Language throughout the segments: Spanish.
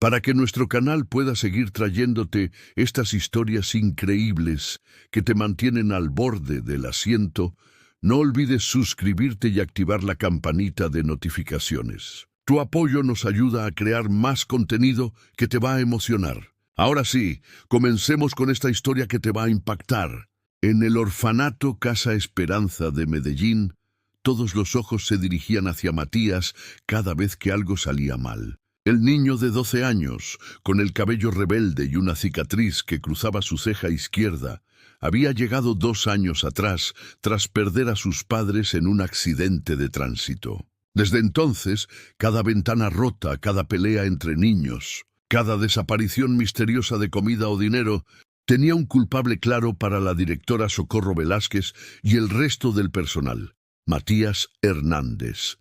Para que nuestro canal pueda seguir trayéndote estas historias increíbles que te mantienen al borde del asiento, no olvides suscribirte y activar la campanita de notificaciones. Tu apoyo nos ayuda a crear más contenido que te va a emocionar. Ahora sí, comencemos con esta historia que te va a impactar. En el orfanato Casa Esperanza de Medellín, todos los ojos se dirigían hacia Matías cada vez que algo salía mal. El niño de 12 años, con el cabello rebelde y una cicatriz que cruzaba su ceja izquierda, había llegado 2 años atrás tras perder a sus padres en un accidente de tránsito. Desde entonces, cada ventana rota, cada pelea entre niños, cada desaparición misteriosa de comida o dinero, tenía un culpable claro para la directora Socorro Velázquez y el resto del personal: Matías Hernández.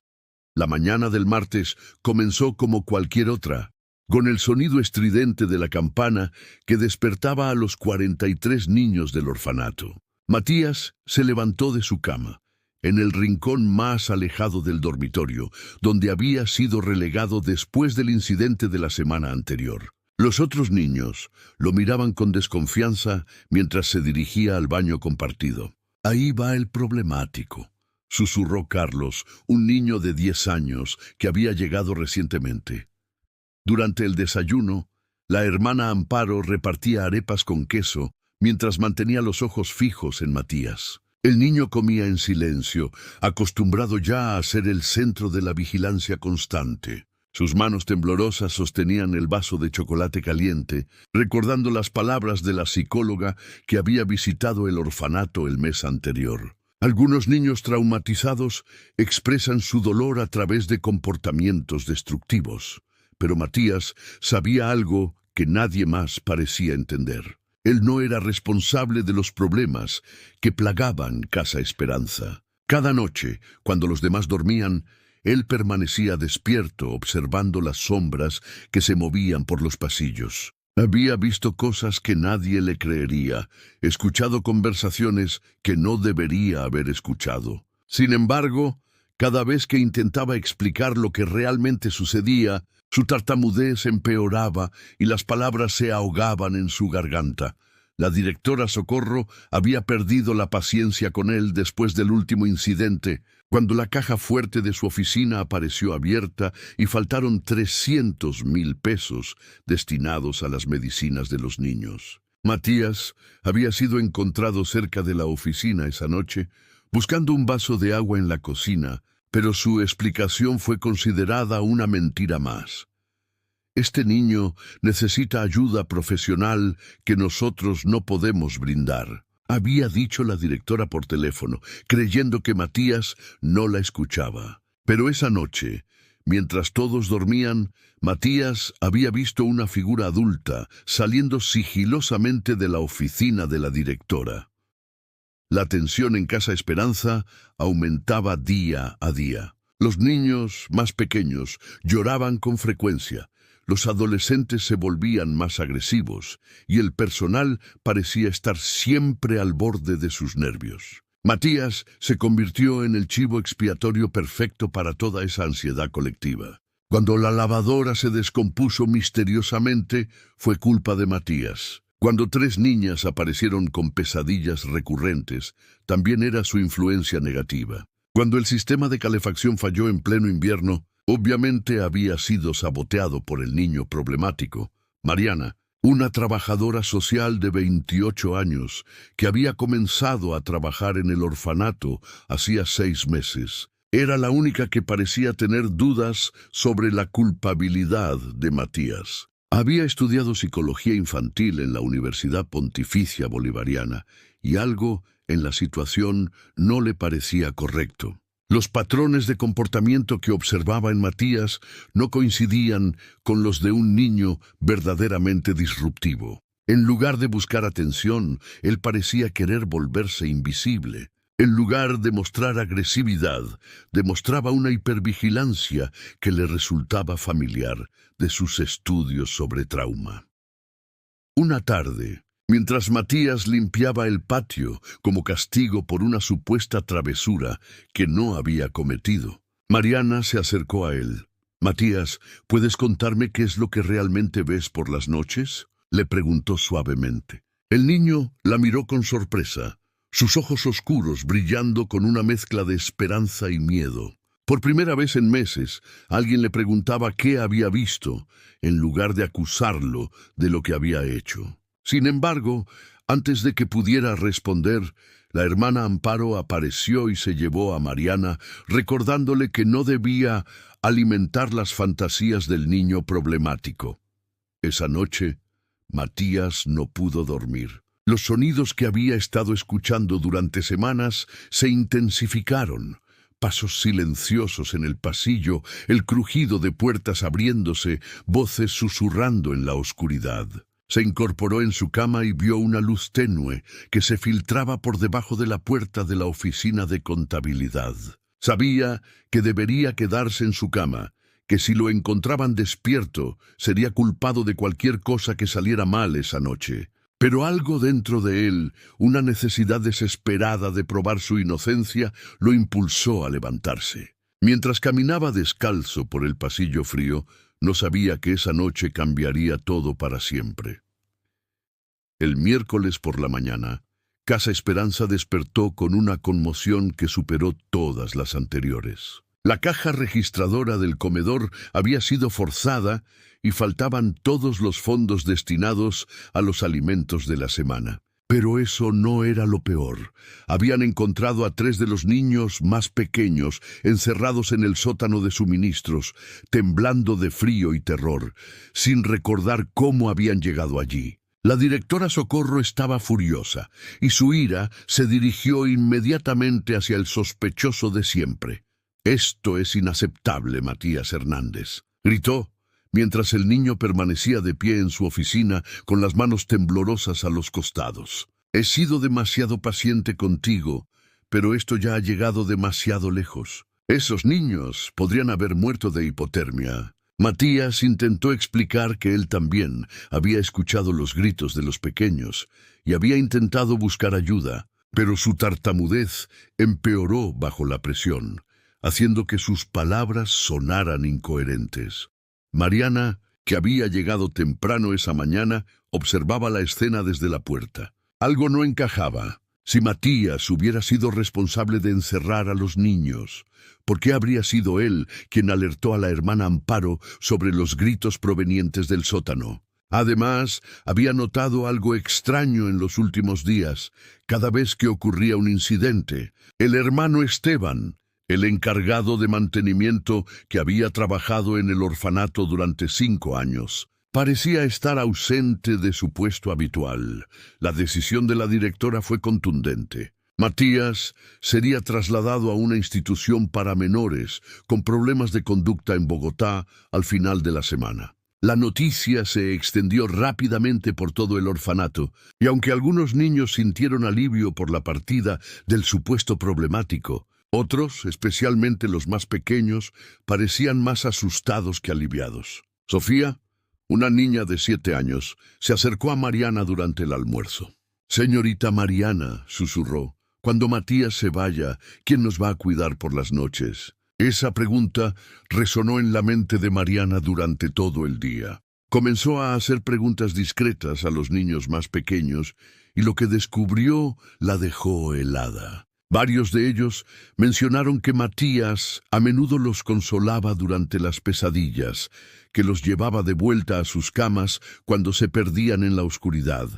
La mañana del martes comenzó como cualquier otra, con el sonido estridente de la campana que despertaba a los 43 niños del orfanato. Matías se levantó de su cama, en el rincón más alejado del dormitorio, donde había sido relegado después del incidente de la semana anterior. Los otros niños lo miraban con desconfianza mientras se dirigía al baño compartido. «Ahí va el problemático», susurró Carlos, un niño de 10 años que había llegado recientemente. Durante el desayuno, la hermana Amparo repartía arepas con queso mientras mantenía los ojos fijos en Matías. El niño comía en silencio, acostumbrado ya a ser el centro de la vigilancia constante. Sus manos temblorosas sostenían el vaso de chocolate caliente, recordando las palabras de la psicóloga que había visitado el orfanato el mes anterior. Algunos niños traumatizados expresan su dolor a través de comportamientos destructivos, pero Matías sabía algo que nadie más parecía entender. Él no era responsable de los problemas que plagaban Casa Esperanza. Cada noche, cuando los demás dormían, él permanecía despierto observando las sombras que se movían por los pasillos. Había visto cosas que nadie le creería, escuchado conversaciones que no debería haber escuchado. Sin embargo, cada vez que intentaba explicar lo que realmente sucedía, su tartamudez empeoraba y las palabras se ahogaban en su garganta. La directora Socorro había perdido la paciencia con él después del último incidente, cuando la caja fuerte de su oficina apareció abierta y faltaron 300,000 pesos destinados a las medicinas de los niños. Matías había sido encontrado cerca de la oficina esa noche, buscando un vaso de agua en la cocina, pero su explicación fue considerada una mentira más. «Este niño necesita ayuda profesional que nosotros no podemos brindar», había dicho la directora por teléfono, creyendo que Matías no la escuchaba. Pero esa noche, mientras todos dormían, Matías había visto una figura adulta saliendo sigilosamente de la oficina de la directora. La tensión en Casa Esperanza aumentaba día a día. Los niños más pequeños lloraban con frecuencia. Los adolescentes se volvían más agresivos y el personal parecía estar siempre al borde de sus nervios. Matías se convirtió en el chivo expiatorio perfecto para toda esa ansiedad colectiva. Cuando la lavadora se descompuso misteriosamente, fue culpa de Matías. Cuando 3 niñas aparecieron con pesadillas recurrentes, también era su influencia negativa. Cuando el sistema de calefacción falló en pleno invierno, obviamente había sido saboteado por el niño problemático, Mariana, una trabajadora social de 28 años que había comenzado a trabajar en el orfanato hacía 6 meses. Era la única que parecía tener dudas sobre la culpabilidad de Matías. Había estudiado psicología infantil en la Universidad Pontificia Bolivariana y algo en la situación no le parecía correcto. Los patrones de comportamiento que observaba en Matías no coincidían con los de un niño verdaderamente disruptivo. En lugar de buscar atención, él parecía querer volverse invisible. En lugar de mostrar agresividad, demostraba una hipervigilancia que le resultaba familiar de sus estudios sobre trauma. Una tarde, mientras Matías limpiaba el patio como castigo por una supuesta travesura que no había cometido, Mariana se acercó a él. Matías, ¿puedes contarme qué es lo que realmente ves por las noches? Le preguntó suavemente. El niño la miró con sorpresa, sus ojos oscuros brillando con una mezcla de esperanza y miedo. Por primera vez en meses, alguien le preguntaba qué había visto, en lugar de acusarlo de lo que había hecho. Sin embargo, antes de que pudiera responder, la hermana Amparo apareció y se llevó a Mariana, recordándole que no debía alimentar las fantasías del niño problemático. Esa noche, Matías no pudo dormir. Los sonidos que había estado escuchando durante semanas se intensificaron. Pasos silenciosos en el pasillo, el crujido de puertas abriéndose, voces susurrando en la oscuridad. Se incorporó en su cama y vio una luz tenue que se filtraba por debajo de la puerta de la oficina de contabilidad. Sabía que debería quedarse en su cama, que si lo encontraban despierto, sería culpado de cualquier cosa que saliera mal esa noche. Pero algo dentro de él, una necesidad desesperada de probar su inocencia, lo impulsó a levantarse. Mientras caminaba descalzo por el pasillo frío, no sabía que esa noche cambiaría todo para siempre. El miércoles por la mañana, Casa Esperanza despertó con una conmoción que superó todas las anteriores. La caja registradora del comedor había sido forzada y faltaban todos los fondos destinados a los alimentos de la semana. Pero eso no era lo peor. Habían encontrado a 3 de los niños más pequeños encerrados en el sótano de suministros, temblando de frío y terror, sin recordar cómo habían llegado allí. La directora Socorro estaba furiosa, y su ira se dirigió inmediatamente hacia el sospechoso de siempre. «Esto es inaceptable, Matías Hernández», gritó, mientras el niño permanecía de pie en su oficina con las manos temblorosas a los costados. «He sido demasiado paciente contigo, pero esto ya ha llegado demasiado lejos. Esos niños podrían haber muerto de hipotermia». Matías intentó explicar que él también había escuchado los gritos de los pequeños y había intentado buscar ayuda, pero su tartamudez empeoró bajo la presión, haciendo que sus palabras sonaran incoherentes. Mariana, que había llegado temprano esa mañana, observaba la escena desde la puerta. Algo no encajaba. Si Matías hubiera sido responsable de encerrar a los niños, ¿por qué habría sido él quien alertó a la hermana Amparo sobre los gritos provenientes del sótano? Además, había notado algo extraño en los últimos días. Cada vez que ocurría un incidente, el hermano Esteban, el encargado de mantenimiento que había trabajado en el orfanato durante 5 años, parecía estar ausente de su puesto habitual. La decisión de la directora fue contundente. Matías sería trasladado a una institución para menores con problemas de conducta en Bogotá al final de la semana. La noticia se extendió rápidamente por todo el orfanato, y aunque algunos niños sintieron alivio por la partida del supuesto problemático, otros, especialmente los más pequeños, parecían más asustados que aliviados. Sofía, una niña de 7 años, se acercó a Mariana durante el almuerzo. «Señorita Mariana», susurró, «cuando Matías se vaya, ¿quién nos va a cuidar por las noches?». Esa pregunta resonó en la mente de Mariana durante todo el día. Comenzó a hacer preguntas discretas a los niños más pequeños, y lo que descubrió la dejó helada. Varios de ellos mencionaron que Matías a menudo los consolaba durante las pesadillas, que los llevaba de vuelta a sus camas cuando se perdían en la oscuridad,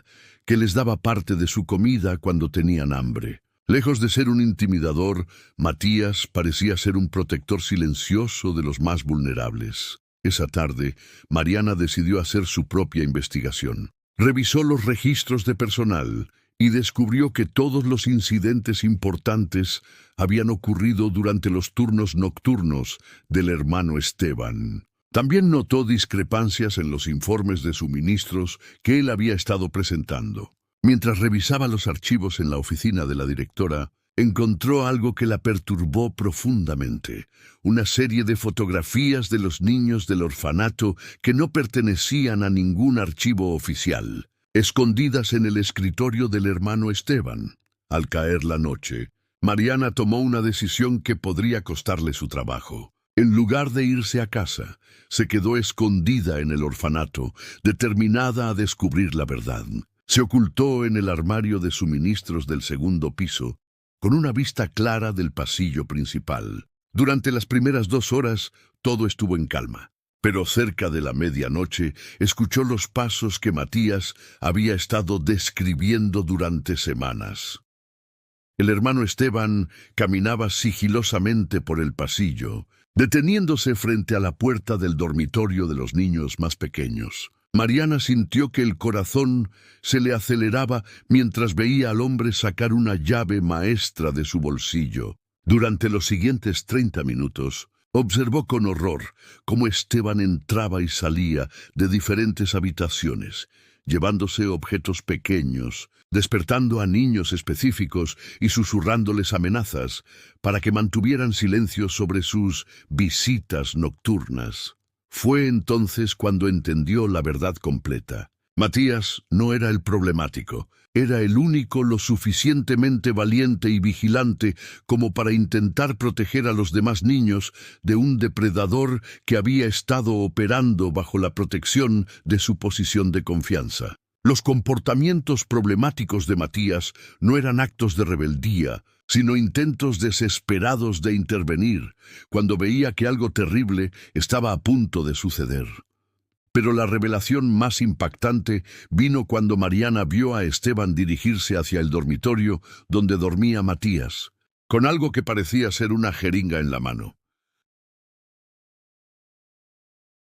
que les daba parte de su comida cuando tenían hambre. Lejos de ser un intimidador, Matías parecía ser un protector silencioso de los más vulnerables. Esa tarde, Mariana decidió hacer su propia investigación. Revisó los registros de personal y descubrió que todos los incidentes importantes habían ocurrido durante los turnos nocturnos del hermano Esteban. También notó discrepancias en los informes de suministros que él había estado presentando. Mientras revisaba los archivos en la oficina de la directora, encontró algo que la perturbó profundamente: una serie de fotografías de los niños del orfanato que no pertenecían a ningún archivo oficial, escondidas en el escritorio del hermano Esteban. Al caer la noche, Mariana tomó una decisión que podría costarle su trabajo. En lugar de irse a casa, se quedó escondida en el orfanato, determinada a descubrir la verdad. Se ocultó en el armario de suministros del segundo piso, con una vista clara del pasillo principal. Durante las primeras 2 horas, todo estuvo en calma. Pero cerca de la medianoche, escuchó los pasos que Matías había estado describiendo durante semanas. El hermano Esteban caminaba sigilosamente por el pasillo, deteniéndose frente a la puerta del dormitorio de los niños más pequeños. Mariana sintió que el corazón se le aceleraba mientras veía al hombre sacar una llave maestra de su bolsillo. Durante los siguientes 30 minutos, observó con horror cómo Esteban entraba y salía de diferentes habitaciones, llevándose objetos pequeños, despertando a niños específicos y susurrándoles amenazas para que mantuvieran silencio sobre sus visitas nocturnas. Fue entonces cuando entendió la verdad completa. Matías no era el problemático, era el único lo suficientemente valiente y vigilante como para intentar proteger a los demás niños de un depredador que había estado operando bajo la protección de su posición de confianza. Los comportamientos problemáticos de Matías no eran actos de rebeldía, sino intentos desesperados de intervenir cuando veía que algo terrible estaba a punto de suceder. Pero la revelación más impactante vino cuando Mariana vio a Esteban dirigirse hacia el dormitorio donde dormía Matías, con algo que parecía ser una jeringa en la mano.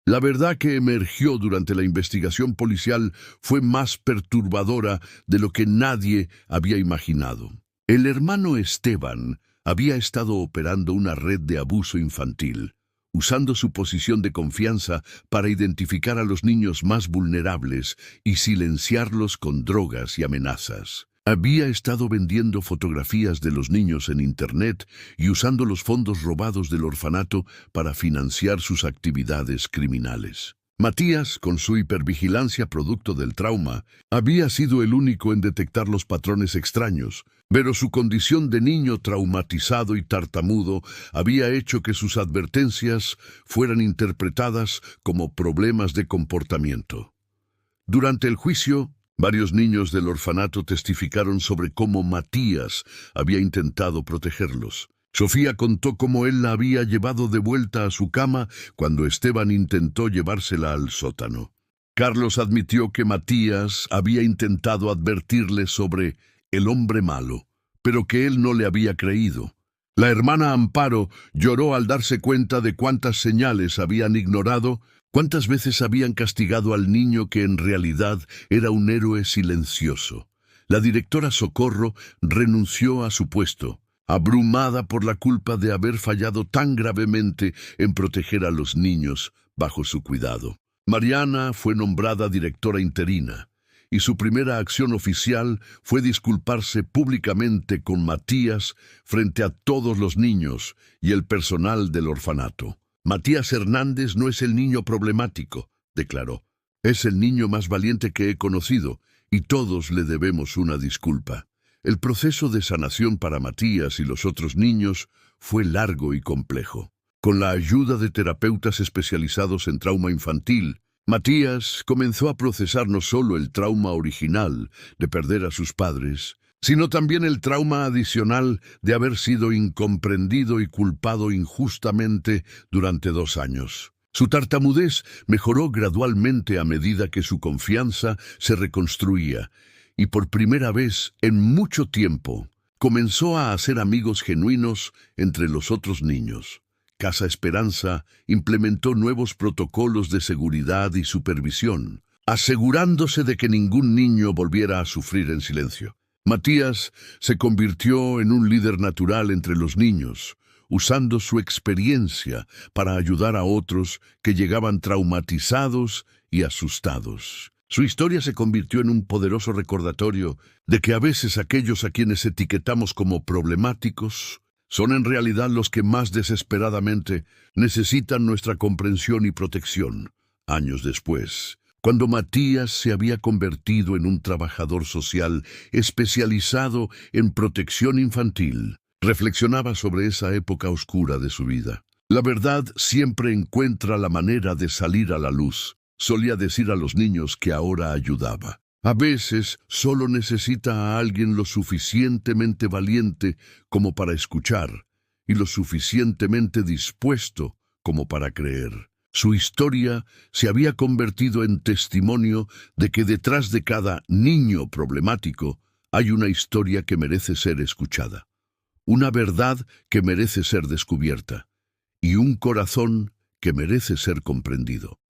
La verdad que emergió durante la investigación policial fue más perturbadora de lo que nadie había imaginado. El hermano Esteban había estado operando una red de abuso infantil, usando su posición de confianza para identificar a los niños más vulnerables y silenciarlos con drogas y amenazas. Había estado vendiendo fotografías de los niños en Internet y usando los fondos robados del orfanato para financiar sus actividades criminales. Matías, con su hipervigilancia producto del trauma, había sido el único en detectar los patrones extraños, pero su condición de niño traumatizado y tartamudo había hecho que sus advertencias fueran interpretadas como problemas de comportamiento. Durante el juicio, varios niños del orfanato testificaron sobre cómo Matías había intentado protegerlos. Sofía contó cómo él la había llevado de vuelta a su cama cuando Esteban intentó llevársela al sótano. Carlos admitió que Matías había intentado advertirle sobre el hombre malo, pero que él no le había creído. La hermana Amparo lloró al darse cuenta de cuántas señales habían ignorado, cuántas veces habían castigado al niño que en realidad era un héroe silencioso. La directora Socorro renunció a su puesto, abrumada por la culpa de haber fallado tan gravemente en proteger a los niños bajo su cuidado. Mariana fue nombrada directora interina, y su primera acción oficial fue disculparse públicamente con Matías frente a todos los niños y el personal del orfanato. Matías Hernández no es el niño problemático, declaró. Es el niño más valiente que he conocido, y todos le debemos una disculpa. El proceso de sanación para Matías y los otros niños fue largo y complejo. Con la ayuda de terapeutas especializados en trauma infantil, Matías comenzó a procesar no solo el trauma original de perder a sus padres, sino también el trauma adicional de haber sido incomprendido y culpado injustamente durante 2 años. Su tartamudez mejoró gradualmente a medida que su confianza se reconstruía, y por primera vez en mucho tiempo comenzó a hacer amigos genuinos entre los otros niños. Casa Esperanza implementó nuevos protocolos de seguridad y supervisión, asegurándose de que ningún niño volviera a sufrir en silencio. Matías se convirtió en un líder natural entre los niños, usando su experiencia para ayudar a otros que llegaban traumatizados y asustados. Su historia se convirtió en un poderoso recordatorio de que a veces aquellos a quienes etiquetamos como problemáticos son en realidad los que más desesperadamente necesitan nuestra comprensión y protección. Años después, cuando Matías se había convertido en un trabajador social especializado en protección infantil, reflexionaba sobre esa época oscura de su vida. La verdad siempre encuentra la manera de salir a la luz, solía decir a los niños que ahora ayudaba. A veces solo necesita a alguien lo suficientemente valiente como para escuchar y lo suficientemente dispuesto como para creer. Su historia se había convertido en testimonio de que detrás de cada niño problemático hay una historia que merece ser escuchada, una verdad que merece ser descubierta y un corazón que merece ser comprendido.